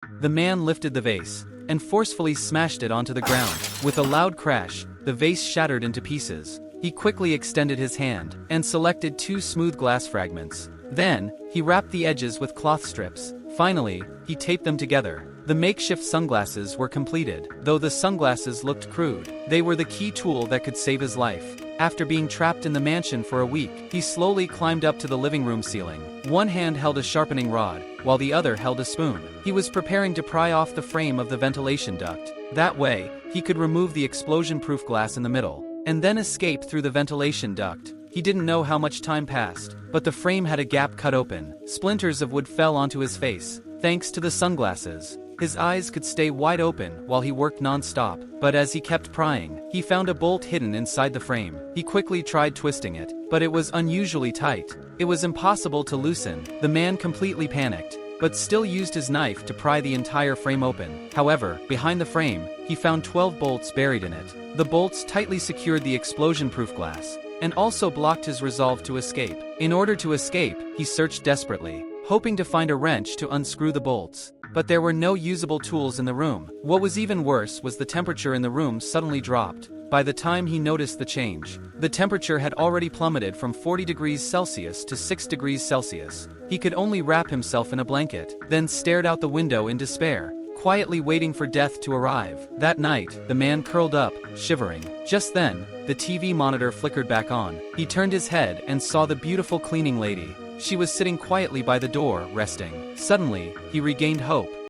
The man lifted the vase and forcefully smashed it onto the ground. With a loud crash, the vase shattered into pieces. He quickly extended his hand and selected two smooth glass fragments. Then, he wrapped the edges with cloth strips. Finally, he taped them together. The makeshift sunglasses were completed. Though the sunglasses looked crude, they were the key tool that could save his life. After being trapped in the mansion for a week, he slowly climbed up to the living room ceiling. One hand held a sharpening rod, while the other held a spoon. He was preparing to pry off the frame of the ventilation duct. That way, he could remove the explosion-proof glass in the middle, and then escape through the ventilation duct. He didn't know how much time passed, but the frame had a gap cut open. Splinters of wood fell onto his face, thanks to the sunglasses. His eyes could stay wide open while he worked non-stop, but as he kept prying, he found a bolt hidden inside the frame. He quickly tried twisting it, but it was unusually tight. It was impossible to loosen. The man completely panicked, but still used his knife to pry the entire frame open. However, behind the frame, he found 12 bolts buried in it. The bolts tightly secured the explosion-proof glass, and also blocked his resolve to escape. In order to escape, he searched desperately, hoping to find a wrench to unscrew the bolts. But there were no usable tools in the room. What was even worse was the temperature in the room suddenly dropped. By the time he noticed the change, the temperature had already plummeted from 40 degrees Celsius to 6 degrees Celsius. He could only wrap himself in a blanket, then stared out the window in despair, quietly waiting for death to arrive. That night, the man curled up, shivering. Just then, the TV monitor flickered back on. He turned his head and saw the beautiful cleaning lady. She was sitting quietly by the door, resting. Suddenly, he regained hope.